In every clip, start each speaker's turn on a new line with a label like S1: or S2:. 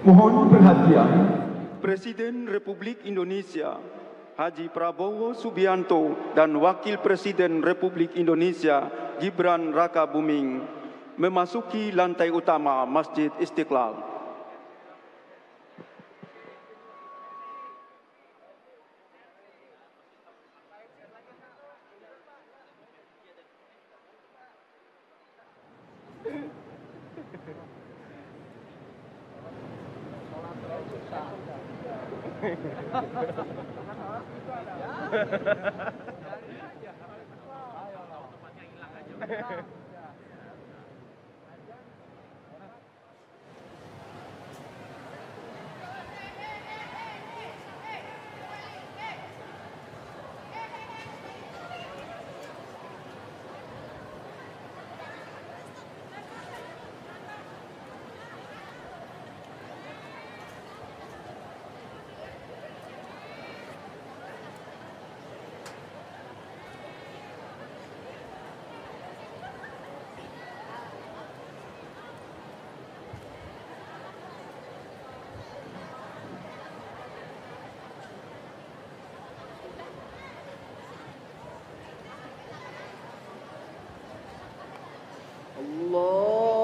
S1: Mohon perhatian.
S2: Presiden Republik Indonesia Haji Prabowo Subianto dan Wakil Presiden Republik Indonesia Gibran Rakabuming memasuki lantai utama Masjid Istiqlal.
S3: Allah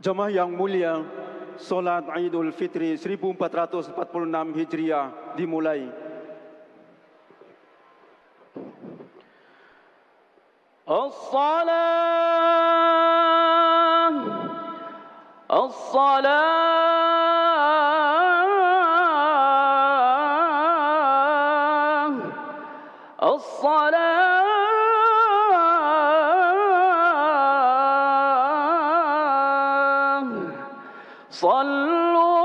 S2: Jemaah yang mulia, Solat Idul Fitri 1446 Hijriah dimulai.
S1: صلوا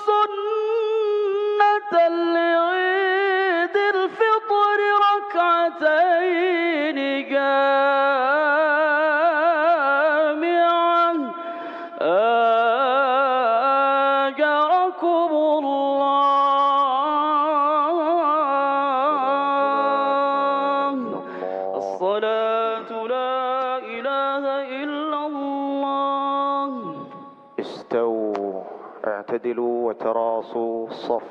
S1: سنة لعيد الفطر ركعتين جامعا أجركم الله. الصلاة لا إله إلا الله.
S3: Istau, i'tadilu wa tarasu, saf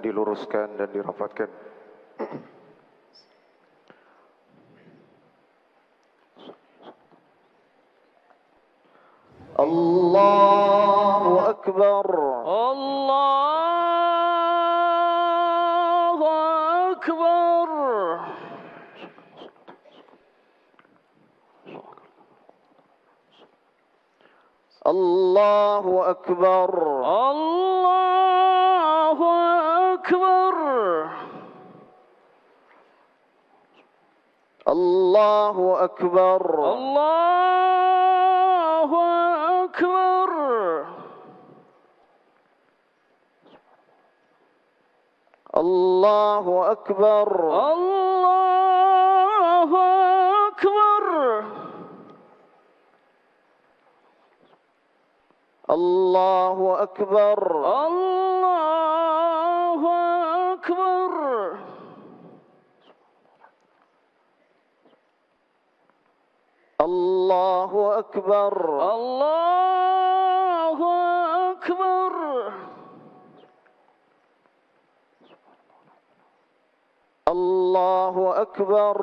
S3: diluruskan dan dirapatkan. Allahu Akbar.
S1: Allahu Akbar.
S3: Allahu Akbar.
S1: Allahu Akbar.
S3: Allahu Akbar.
S1: Allahu Akbar.
S3: Allahu Akbar.
S1: Allahu Akbar.
S3: Allahu Akbar.
S1: Allahu Akbar.
S3: Allahu Akbar.
S1: Allahu Akbar.
S3: Allahu Akbar.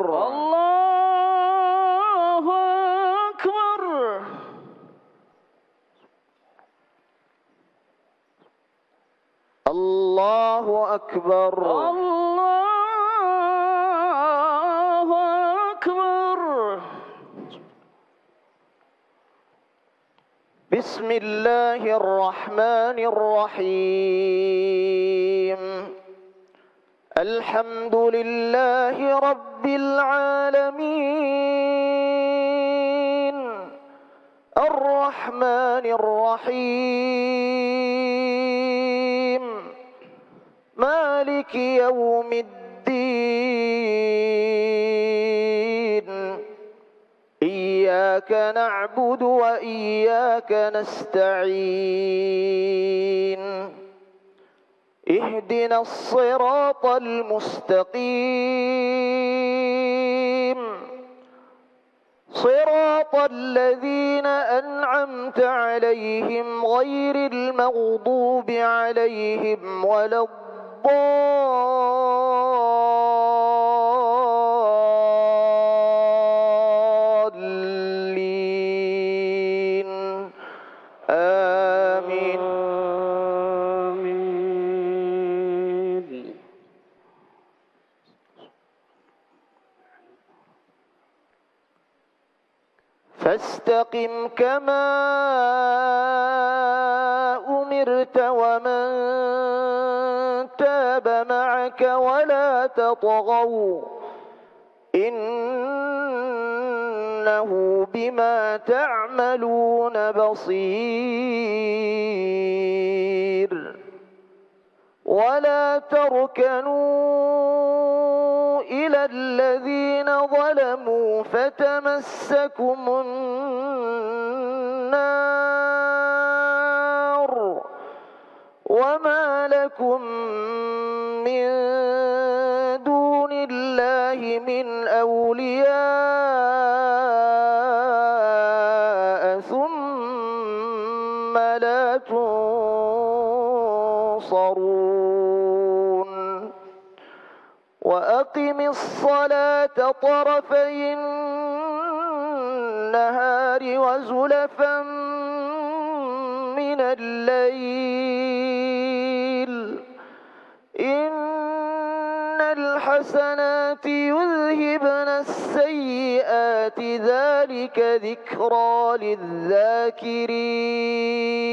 S1: Allahu Akbar.
S3: Allahu Akbar.
S1: Allahu Akbar.
S3: Bismillahirrahmanirrahim. Alhamdulillahi Rabbil Alamin. Ar-Rahmanir Rahim. Maliki Yawmiddin. Iyyaka na'budu wa iyyaka nasta'in. اهدنا الصراط المستقيم صراط الذين أنعمت عليهم غير المغضوب عليهم ولا الضالين. آمين. فاستقم كما أمرت ومن تاب معك ولا تطغوا إنه بما تعملون بصير. ولا تركنوا إلى الذين ظلموا فتمسكم النار وما لكم من دون الله من أولياء ثم لا تنصرون. وأقم الصلاة طرفي النهار وزلفا الليل إن الحسنات يذهبن السيئات ذلك ذكرى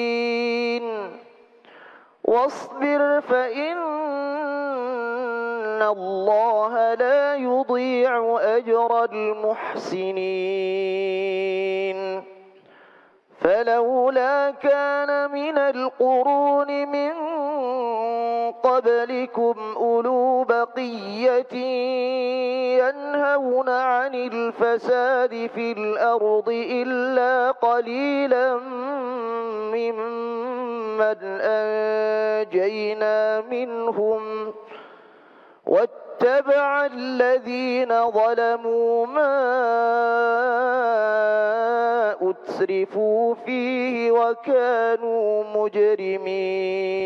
S3: للذاكرين واصبر فإن الله لا يضيع أجر المحسنين فلولا كان من القرون من قبلكم أولو بقية ينهون عن الفساد في الأرض إلا قليلا ممن أنجينا منهم واتبع الذين ظلموا ما أترفوا فيه وكانوا مجرمين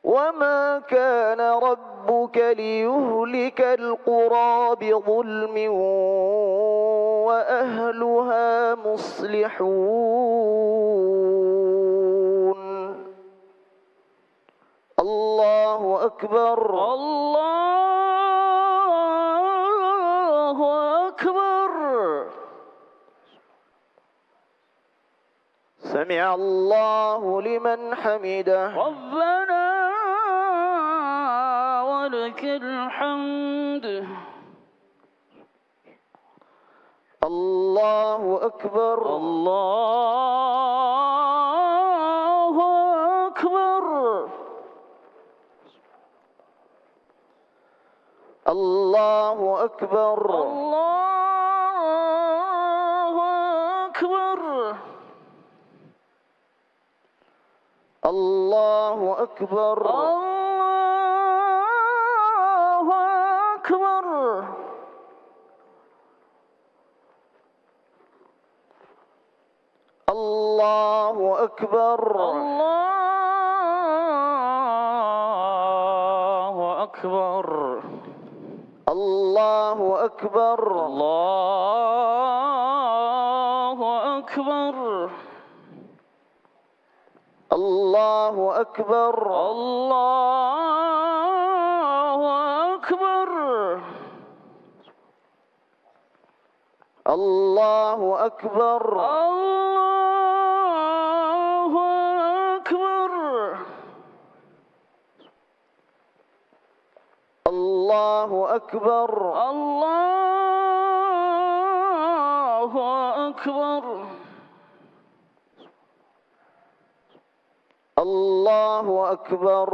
S3: وما كان ربك ليهلك القرى بظلم وأهلها مصلحون الله أكبر
S1: الله أكبر.
S3: سمع الله لمن حمده
S1: ربنا ولك الحمد.
S3: الله أكبر
S1: الله أكبر.
S3: الله أكبر
S1: الله أكبر.
S3: الله أكبر
S1: الله أكبر.
S3: الله أكبر
S1: الله أكبر.
S3: الله أكبر
S1: الله أكبر.
S3: الله أكبر
S1: الله أكبر.
S3: الله أكبر
S1: الله أكبر.
S3: الله أكبر
S1: الله أكبر.
S3: الله أكبر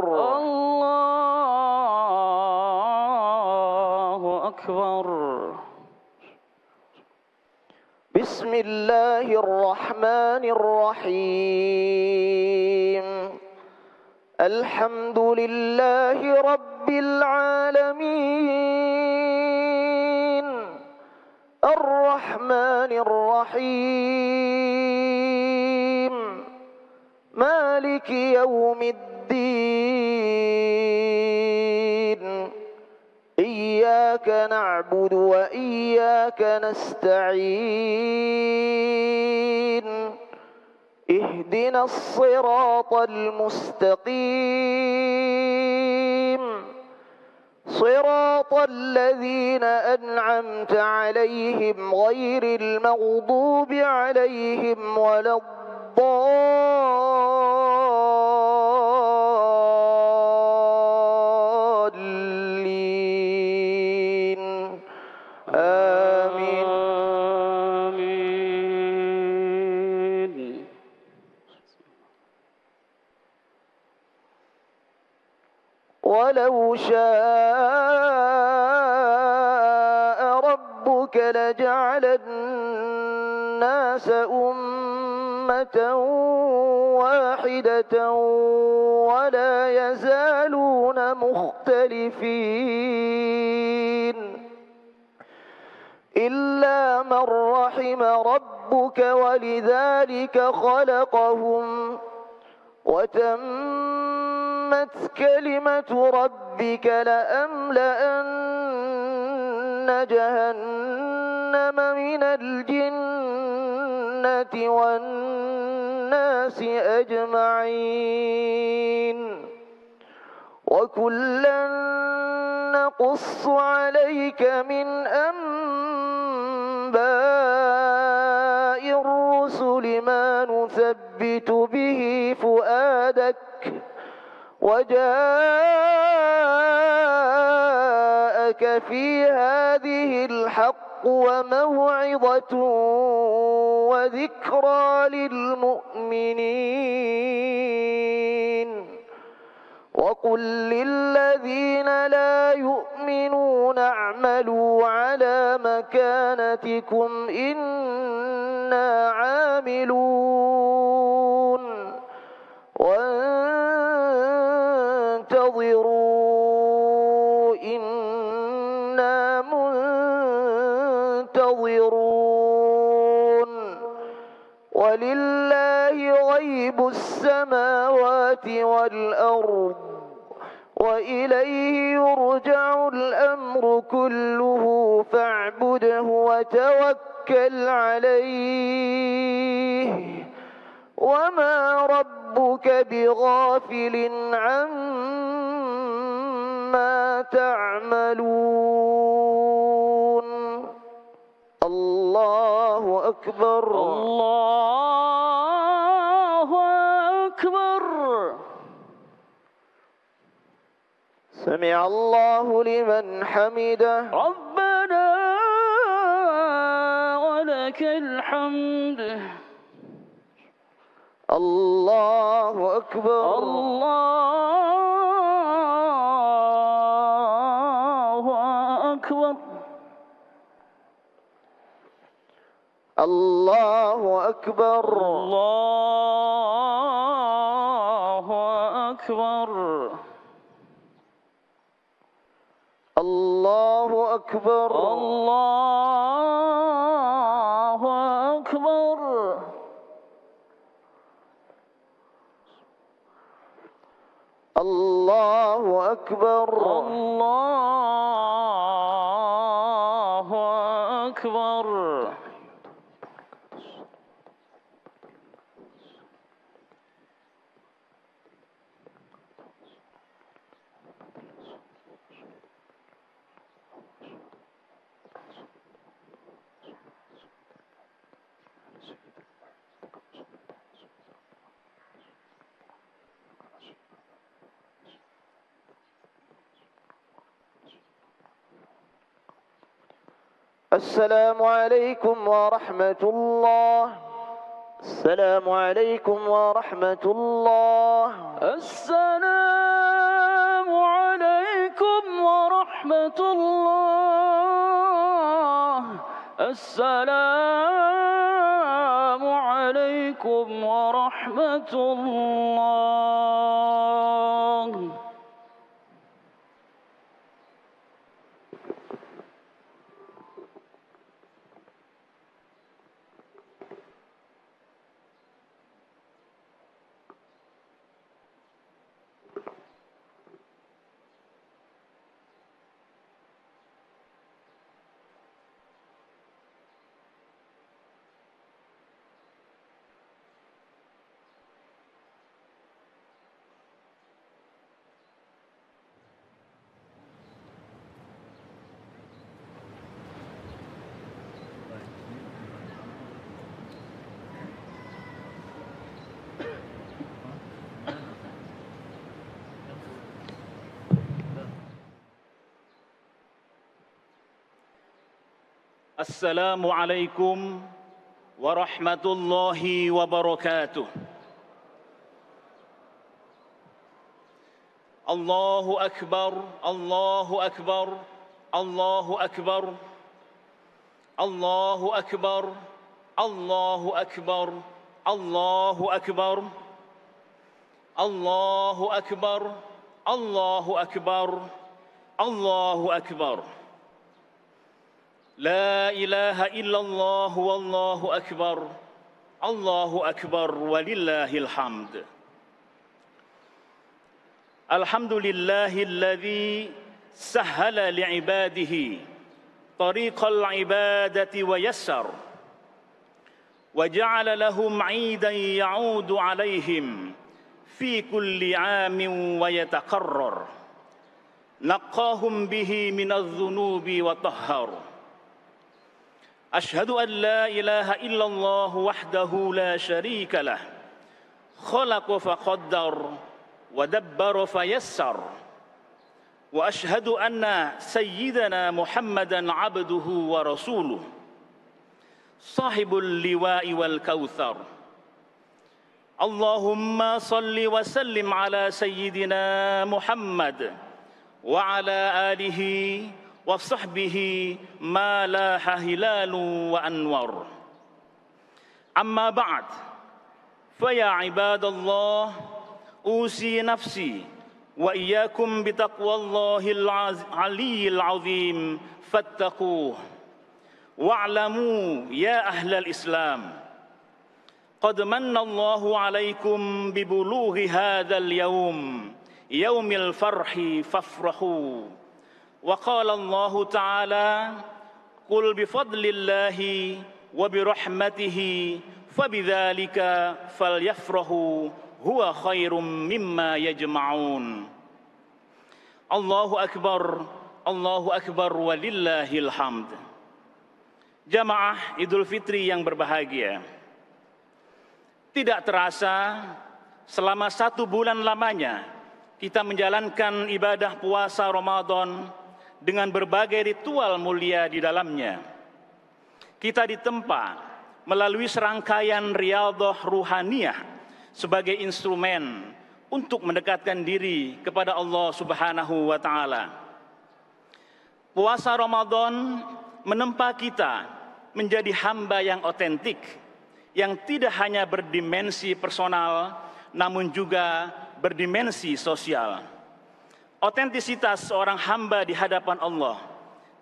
S1: الله أكبر.
S3: بسم الله الرحمن الرحيم الحمد لله رب العالمين الرحمن الرحيم مالك يوم الدين إياك نعبد وإياك نستعين اهدنا الصراط المستقيم صراط الذين أنعمت عليهم غير المغضوب عليهم ولا الضالين آمين
S1: آمين.
S3: ولو شاء ربك لجعل الناس أمة واحدة ولا يزالون مختلفين إلا من رحم ربك ولذلك خلقهم وتمت كلمة ربك لأملأن جهنم من الجنة والناس الناس أجمعين وكلا نقص عليك من أنباء الرسل ما نثبت به فؤادك وجاءك في هذه الحق وموعظة وذكرى للمؤمنين وقل للذين لا يؤمنون اعملوا على مكانتكم إنا عاملون وانتظروا إنا منتظرون ولله غيب السماوات والأرض وإليه يرجع الأمر كله فاعبده وتوكل عليه وما ربك بغافل عما تعملون الله أكبر
S1: الله أكبر.
S3: سمع الله لمن حمده
S1: ربنا ولك الحمد.
S3: الله أكبر
S1: الله أكبر.
S3: الله أكبر
S1: الله أكبر.
S3: الله أكبر
S1: الله أكبر.
S3: الله أكبر
S1: الله أكبر.
S3: السلام عليكم ورحمة الله السلام عليكم ورحمة الله
S1: السلام عليكم ورحمة الله السلام عليكم ورحمة الله.
S4: Assalamualaikum warahmatullahi wabarakatuh. Allahu Akbar, Allahu Akbar, Allahu Akbar, Allahu Akbar, Allahu Akbar, Allahu Akbar, Allahu Akbar, Allahu Akbar, Allahu Akbar. La ilaha illallah wallahu akbar. Allahu akbar walillahil hamd. Alhamdulillahilladzi sahhala li'ibadihi tariqal ibadati wa yassar. وجعل لهم عيدا يعود عليهم في كل عام ويتكرر نقاهم به من الذنوب وطهر أشهد أن لا إله إلا الله وحده لا شريك له خلق فقدر ودبر فيسر وأشهد أن سيدنا محمدا عبده ورسوله صاحب اللواء والكوثر اللهم صل وسلم على سيدنا محمد وعلى آله وصحبه ما لاح هلال وأنور أما بعد فيا عباد الله أوصي نفسي وإياكم بتقوى الله العلي العظيم فاتقوه واعلموا يا أهل الإسلام قد من الله عليكم ببلوغ هذا اليوم يوم الفرح فافرحوا وقال الله تعالى قل بفضل الله وبرحمته فبذلك فليفرحوا هو خير مما يجمعون الله أكبر ولله الحمد. Jamaah Idul Fitri yang berbahagia, tidak terasa selama 1 bulan lamanya kita menjalankan ibadah puasa Ramadan dengan berbagai ritual mulia di dalamnya. Kita ditempa melalui serangkaian riyadhah ruhaniyah sebagai instrumen untuk mendekatkan diri kepada Allah Subhanahu wa Ta'ala. Puasa Ramadan menempa kita menjadi hamba yang otentik, yang tidak hanya berdimensi personal, namun juga berdimensi sosial. Otentisitas seorang hamba di hadapan Allah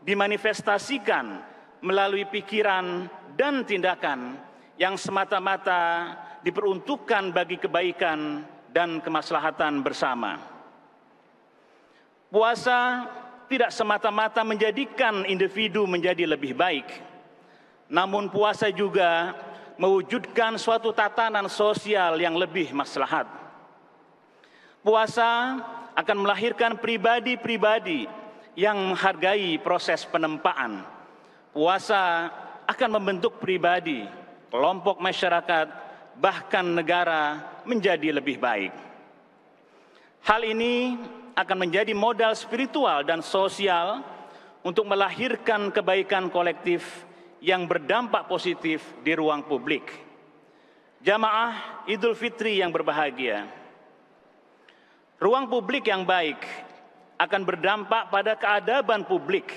S4: dimanifestasikan melalui pikiran dan tindakan yang semata-mata diperuntukkan bagi kebaikan dan kemaslahatan bersama. Puasa tidak semata-mata menjadikan individu menjadi lebih baik, namun puasa juga mewujudkan suatu tatanan sosial yang lebih maslahat. Puasa akan melahirkan pribadi-pribadi yang menghargai proses penempaan. Puasa akan membentuk pribadi, kelompok masyarakat, bahkan negara menjadi lebih baik. Hal ini akan menjadi modal spiritual dan sosial untuk melahirkan kebaikan kolektif yang berdampak positif di ruang publik. Jamaah Idul Fitri yang berbahagia, ruang publik yang baik akan berdampak pada keadaban publik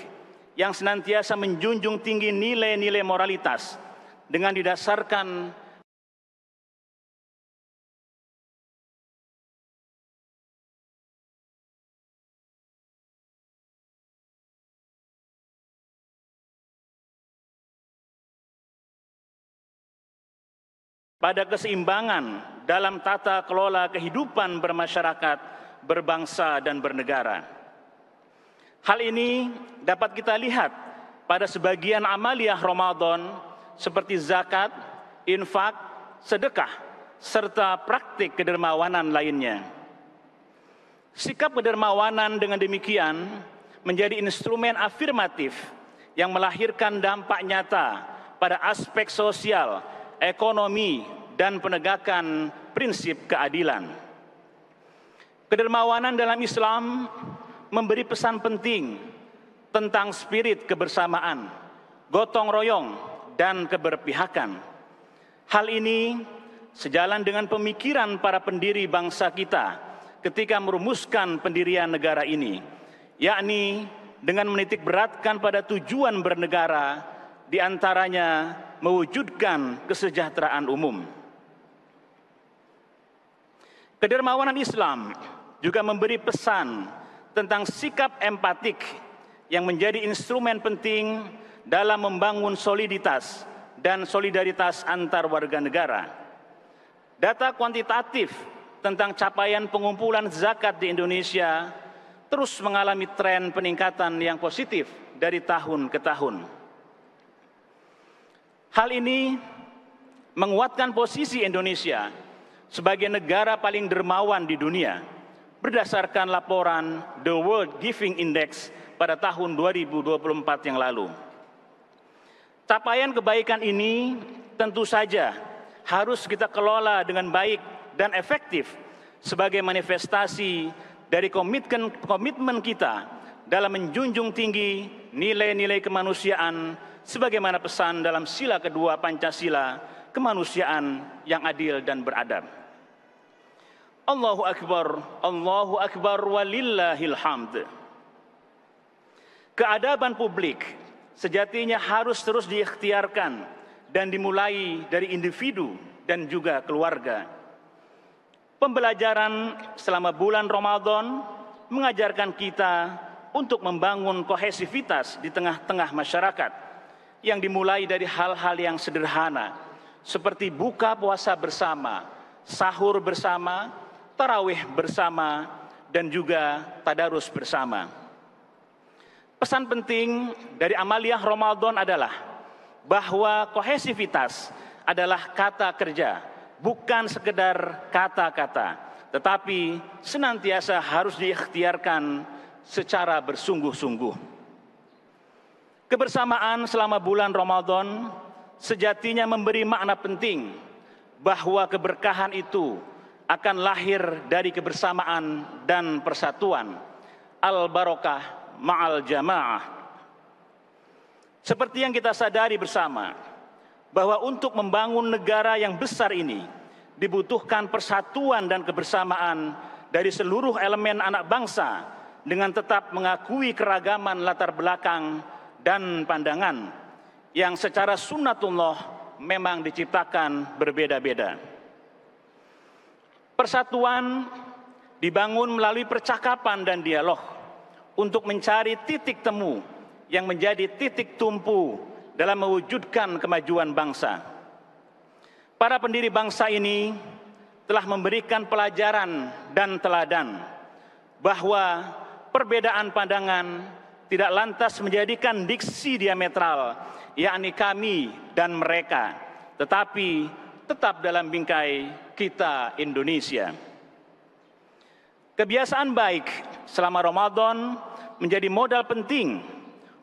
S4: yang senantiasa menjunjung tinggi nilai-nilai moralitas dengan didasarkan pada keseimbangan dalam tata kelola kehidupan bermasyarakat, berbangsa, dan bernegara. Hal ini dapat kita lihat pada sebagian amaliyah Ramadan seperti zakat, infak, sedekah, serta praktik kedermawanan lainnya. Sikap kedermawanan dengan demikian menjadi instrumen afirmatif yang melahirkan dampak nyata pada aspek sosial, ekonomi, dan penegakan prinsip keadilan. Kedermawanan dalam Islam memberi pesan penting tentang spirit kebersamaan, gotong royong, dan keberpihakan. Hal ini sejalan dengan pemikiran para pendiri bangsa kita ketika merumuskan pendirian negara ini, yakni dengan menitik beratkan pada tujuan bernegara, di antaranya mewujudkan kesejahteraan umum. Kedermawanan Islam juga memberi pesan tentang sikap empatik yang menjadi instrumen penting dalam membangun soliditas dan solidaritas antar warga negara. Data kuantitatif tentang capaian pengumpulan zakat di Indonesia terus mengalami tren peningkatan yang positif dari tahun ke tahun. Hal ini menguatkan posisi Indonesia sebagai negara paling dermawan di dunia berdasarkan laporan The World Giving Index pada tahun 2024 yang lalu. Capaian kebaikan ini tentu saja harus kita kelola dengan baik dan efektif sebagai manifestasi dari komitmen kita dalam menjunjung tinggi nilai-nilai kemanusiaan sebagaimana pesan dalam sila kedua Pancasila, kemanusiaan yang adil dan beradab. Allahu Akbar walillahil hamd. Keadaban publik sejatinya harus terus diikhtiarkan dan dimulai dari individu dan juga keluarga. Pembelajaran selama bulan Ramadan mengajarkan kita untuk membangun kohesivitas di tengah-tengah masyarakat yang dimulai dari hal-hal yang sederhana seperti buka puasa bersama, sahur bersama, tarawih bersama, dan juga tadarus bersama. Pesan penting dari amaliyah Ramadan adalah bahwa kohesivitas adalah kata kerja, bukan sekedar kata-kata, tetapi senantiasa harus diikhtiarkan secara bersungguh-sungguh. Kebersamaan selama bulan Ramadan sejatinya memberi makna penting bahwa keberkahan itu akan lahir dari kebersamaan dan persatuan. Al-Barokah ma'al jamaah. Seperti yang kita sadari bersama, bahwa untuk membangun negara yang besar ini dibutuhkan persatuan dan kebersamaan dari seluruh elemen anak bangsa dengan tetap mengakui keragaman latar belakang dan pandangan yang secara sunnatullah memang diciptakan berbeda-beda. Persatuan dibangun melalui percakapan dan dialog untuk mencari titik temu yang menjadi titik tumpu dalam mewujudkan kemajuan bangsa. Para pendiri bangsa ini telah memberikan pelajaran dan teladan bahwa perbedaan pandangan tidak lantas menjadikan diksi diametral, yakni kami dan mereka, tetapi tetap dalam bingkai kita Indonesia. Kebiasaan baik selama Ramadan menjadi modal penting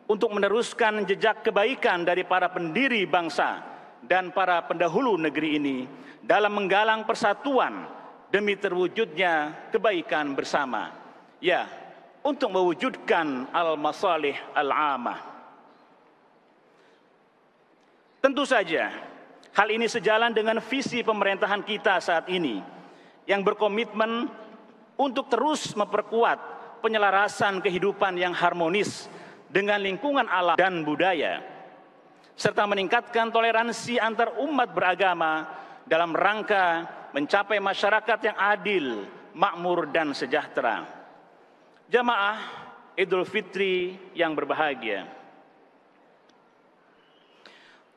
S4: untuk meneruskan jejak kebaikan dari para pendiri bangsa dan para pendahulu negeri ini dalam menggalang persatuan demi terwujudnya kebaikan bersama. Ya, untuk mewujudkan al-masalih al-amah. Tentu saja, hal ini sejalan dengan visi pemerintahan kita saat ini yang berkomitmen untuk terus memperkuat penyelarasan kehidupan yang harmonis dengan lingkungan alam dan budaya, serta meningkatkan toleransi antar umat beragama dalam rangka mencapai masyarakat yang adil, makmur, dan sejahtera. Jamaah Idul Fitri yang berbahagia.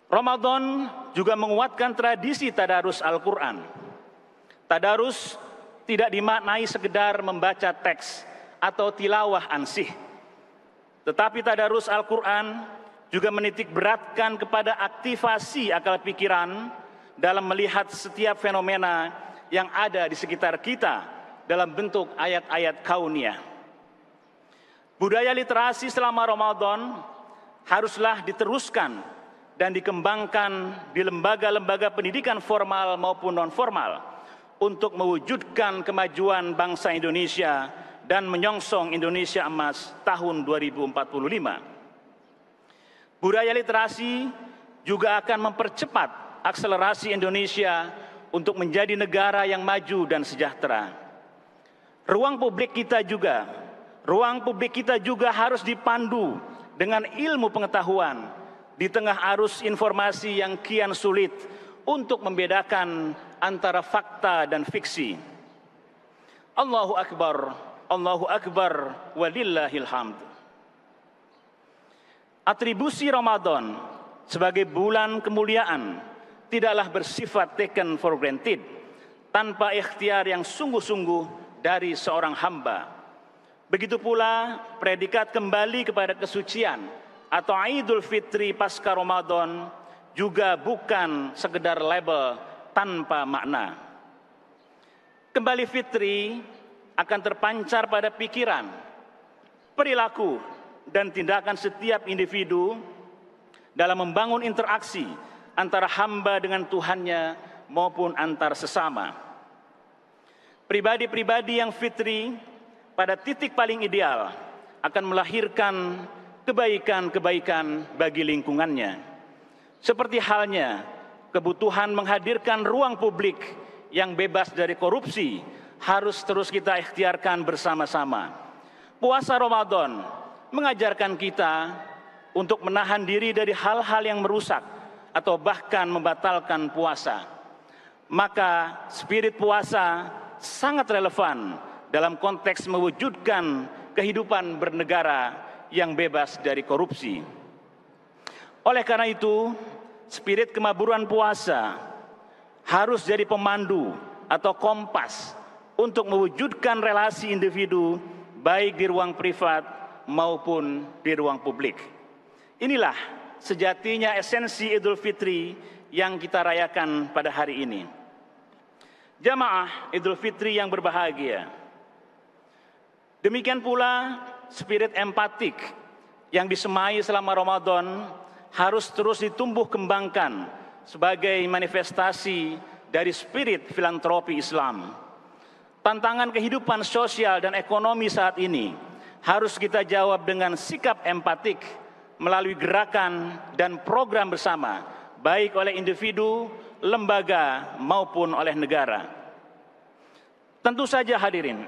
S4: Ramadan juga menguatkan tradisi tadarus Al-Quran. Tadarus tidak dimaknai sekedar membaca teks atau tilawah ansih, tetapi tadarus Al-Quran juga menitik beratkan kepada aktivasi akal pikiran dalam melihat setiap fenomena yang ada di sekitar kita dalam bentuk ayat-ayat kauniyah. Budaya literasi selama Ramadan haruslah diteruskan dan dikembangkan di lembaga-lembaga pendidikan formal maupun non-formal untuk mewujudkan kemajuan bangsa Indonesia dan menyongsong Indonesia Emas tahun 2045. Budaya literasi juga akan mempercepat akselerasi Indonesia untuk menjadi negara yang maju dan sejahtera. Ruang publik kita juga harus dipandu dengan ilmu pengetahuan di tengah arus informasi yang kian sulit untuk membedakan antara fakta dan fiksi. Allahu Akbar walillahil hamd. Atribusi Ramadan sebagai bulan kemuliaan tidaklah bersifat taken for granted tanpa ikhtiar yang sungguh-sungguh dari seorang hamba. Begitu pula predikat kembali kepada kesucian atau Idul Fitri pasca Ramadan juga bukan sekedar label tanpa makna. Kembali fitri akan terpancar pada pikiran, perilaku, dan tindakan setiap individu dalam membangun interaksi antara hamba dengan Tuhannya maupun antar sesama. Pribadi-pribadi yang fitri pada titik paling ideal akan melahirkan kebaikan-kebaikan bagi lingkungannya. Seperti halnya kebutuhan menghadirkan ruang publik yang bebas dari korupsi harus terus kita ikhtiarkan bersama-sama. Puasa Ramadan mengajarkan kita untuk menahan diri dari hal-hal yang merusak atau bahkan membatalkan puasa. Maka spirit puasa sangat relevan dalam konteks mewujudkan kehidupan bernegara yang bebas dari korupsi. Oleh karena itu, spirit kemaburan puasa harus jadi pemandu atau kompas untuk mewujudkan relasi individu baik di ruang privat maupun di ruang publik. Inilah sejatinya esensi Idul Fitri yang kita rayakan pada hari ini. Jamaah Idul Fitri yang berbahagia. Demikian pula spirit empatik yang disemai selama Ramadan harus terus ditumbuh kembangkan sebagai manifestasi dari spirit filantropi Islam. Tantangan kehidupan sosial dan ekonomi saat ini harus kita jawab dengan sikap empatik melalui gerakan dan program bersama, baik oleh individu, lembaga, maupun oleh negara. Tentu saja hadirin,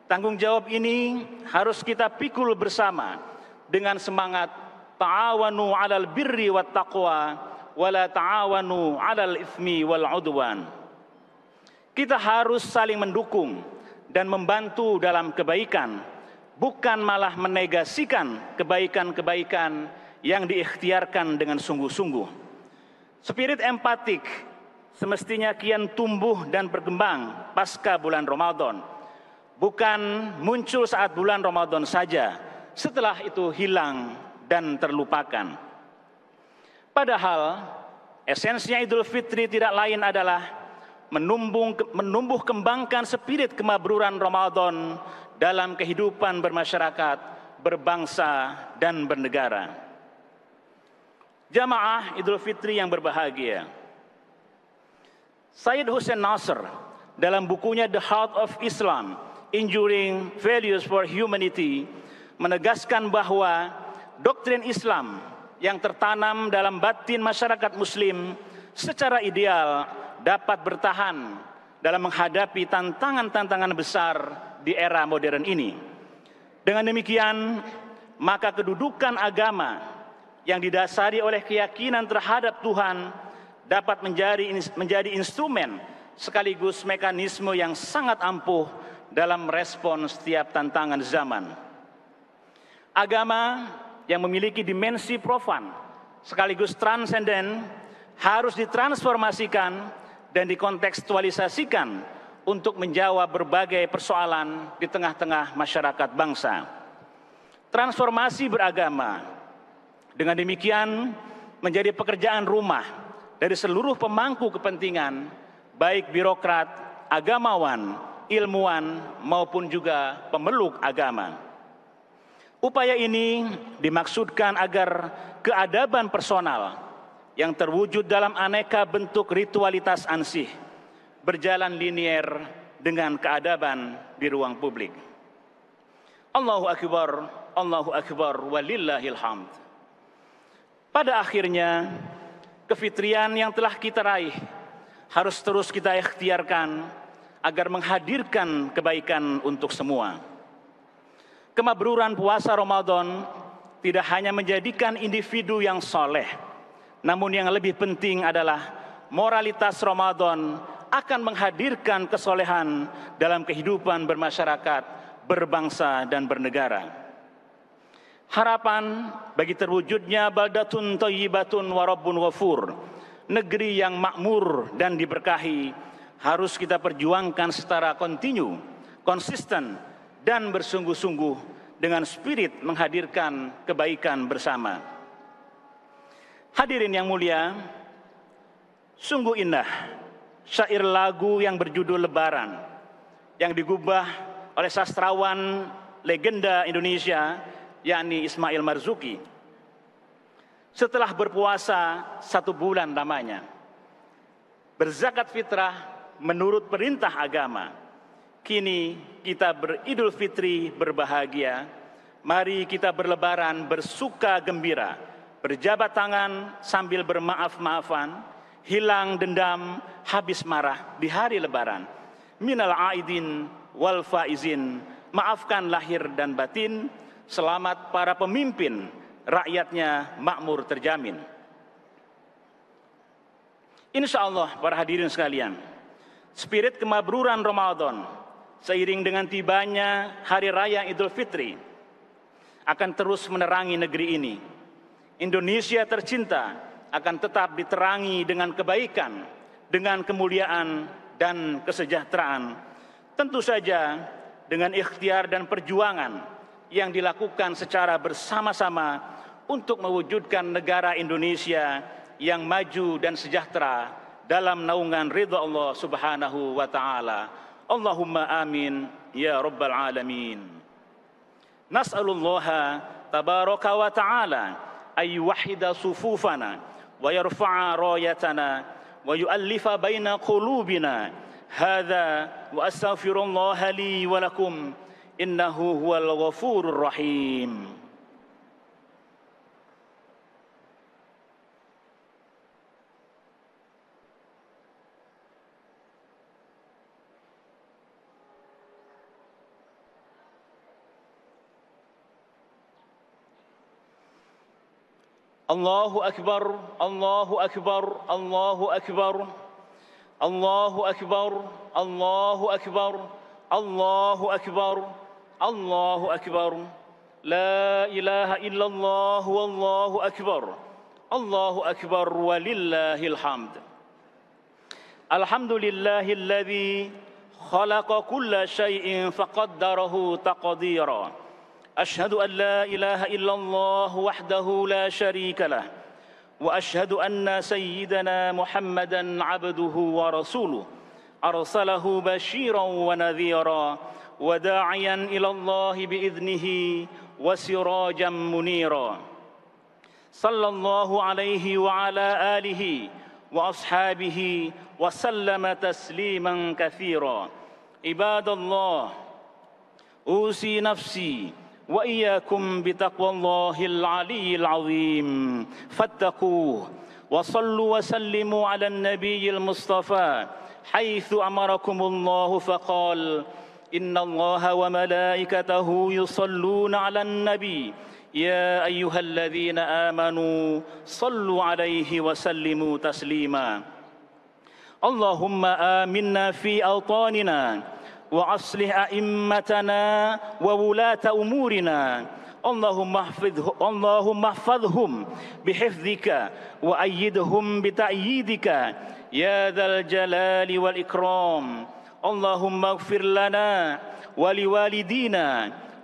S4: tanggung jawab ini harus kita pikul bersama dengan semangat ta'awanu 'alal birri wat taqwa wa la ta'awanu 'alal itsmi wal 'udwan. Kita harus saling mendukung dan membantu dalam kebaikan, bukan malah menegasikan kebaikan-kebaikan yang diikhtiarkan dengan sungguh-sungguh. Spirit empatik semestinya kian tumbuh dan berkembang pasca bulan Ramadan, bukan muncul saat bulan Ramadan saja, setelah itu hilang dan terlupakan. Padahal esensinya Idul Fitri tidak lain adalah menumbuh kembangkan spirit kemabruran Ramadan dalam kehidupan bermasyarakat, berbangsa, dan bernegara. Jamaah Idul Fitri yang berbahagia, Syed Hussein Nasr dalam bukunya The Heart of Islam, Enduring Values for Humanity menegaskan bahwa doktrin Islam yang tertanam dalam batin masyarakat Muslim secara ideal dapat bertahan dalam menghadapi tantangan-tantangan besar di era modern ini. Dengan demikian, maka kedudukan agama yang didasari oleh keyakinan terhadap Tuhan dapat menjadi instrumen sekaligus mekanisme yang sangat ampuh dalam merespon setiap tantangan zaman. Agama yang memiliki dimensi profan sekaligus transenden harus ditransformasikan dan dikontekstualisasikan untuk menjawab berbagai persoalan di tengah-tengah masyarakat bangsa. Transformasi beragama dengan demikian menjadi pekerjaan rumah dari seluruh pemangku kepentingan, baik birokrat, agamawan, ilmuwan, maupun juga pemeluk agama. Upaya ini dimaksudkan agar keadaban personal yang terwujud dalam aneka bentuk ritualitas ansih berjalan linier dengan keadaban di ruang publik. Allahu Akbar, walillahil hamd. Pada akhirnya, kefitrian yang telah kita raih harus terus kita ikhtiarkan agar menghadirkan kebaikan untuk semua. Kemabruran puasa Ramadan tidak hanya menjadikan individu yang soleh, namun yang lebih penting adalah moralitas Ramadan akan menghadirkan kesolehan dalam kehidupan bermasyarakat, berbangsa, dan bernegara. Harapan bagi terwujudnya baldatun thayyibatun wa rabbun ghafur, negeri yang makmur dan diberkahi, harus kita perjuangkan secara kontinu, konsisten, dan bersungguh-sungguh dengan spirit menghadirkan kebaikan bersama. Hadirin yang mulia, Sungguh indah syair lagu yang berjudul Lebaran yang digubah oleh sastrawan legenda Indonesia yakni Ismail Marzuki. Setelah berpuasa 1 bulan lamanya, berzakat fitrah menurut perintah agama, kini kita beridul fitri berbahagia. Mari kita berlebaran bersuka gembira, berjabat tangan sambil bermaaf-maafan, hilang dendam, habis marah di hari lebaran. Minal aidin wal faizin, maafkan lahir dan batin, selamat para pemimpin, rakyatnya makmur terjamin. Insya Allah para hadirin sekalian, spirit kemabruran Ramadan seiring dengan tibanya Hari Raya Idul Fitri akan terus menerangi negeri ini. Indonesia tercinta akan tetap diterangi dengan kebaikan, dengan kemuliaan dan kesejahteraan. Tentu saja dengan ikhtiar dan perjuangan yang dilakukan secara bersama-sama untuk mewujudkan negara Indonesia yang maju dan sejahtera dalam naungan ridha Allah Subhanahu wa taala. Allahumma amin ya rabbal alamin. Nas'alullaha tabaraka wa ta'ala ay yuwahhida sufufana wa yarfa'a rayatana wa yu'allifa baina qulubina. Hadza wa astaghfirullaha li wa lakum innahu huwal ghafurur rahim. Allahu akbar, Allahu akbar, Allahu akbar, Allahu akbar, Allahu akbar, Allahu akbar, Allahu akbar. La ilaha illallah wallahu akbar. Allahu akbar walillahil hamd. Alhamdulillahilladzi khalaqa kulla syai'in faqaddarahu taqdira. أشهد أن لا إله إلا الله وحده لا شريك له وأشهد أن سيدنا محمدًا عبده ورسوله أرسله بشيرًا ونذيرًا وداعيًا إلى الله بإذنه وسراجًا منيرًا صلى الله عليه وعلى آله وأصحابه وسلم تسليمًا كثيرًا عباد الله أوصي نفسي وإياكم بتقوى الله العلي العظيم فاتقوه وصلوا وسلموا على النبي المصطفى حيث أمركم الله فقال إن الله وملائكته يصلون على النبي يا أيها الذين آمنوا صلوا عليه وسلموا تسليما اللهم آمنا في أوطاننا وأصلح أئمتنا وولاة أمورنا اللهم احفظهم بحفظك وأيدهم بتأييدك يا ذا الجلال والإكرام اللهم اغفر لنا ولوالدينا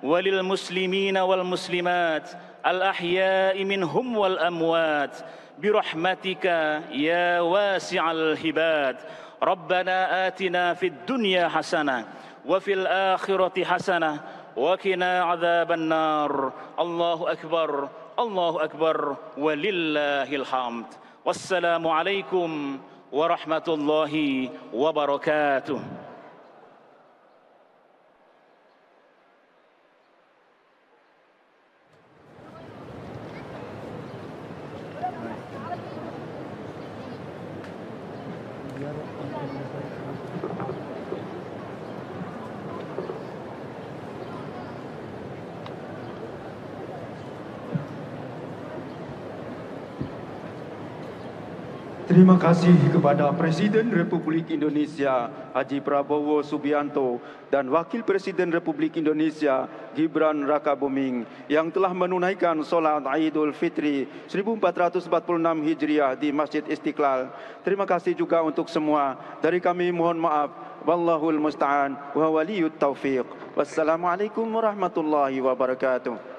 S4: وللمسلمين والمسلمات الأحياء منهم والأموات برحمتك يا واسع الهبات ربنا آتنا في الدنيا حسنة وفي الآخرة حسنة وقنا عذاب النار الله أكبر ولله الحمد والسلام عليكم ورحمة الله وبركاته.
S2: Terima kasih kepada Presiden Republik Indonesia Haji Prabowo Subianto dan Wakil Presiden Republik Indonesia Gibran Rakabuming yang telah menunaikan solat Idul Fitri 1446 Hijriah di Masjid Istiqlal. Terima kasih juga untuk semua. Dari kami mohon maaf. Wallahul musta'an wa waliyut taufiq. Wassalamualaikum warahmatullahi wabarakatuh.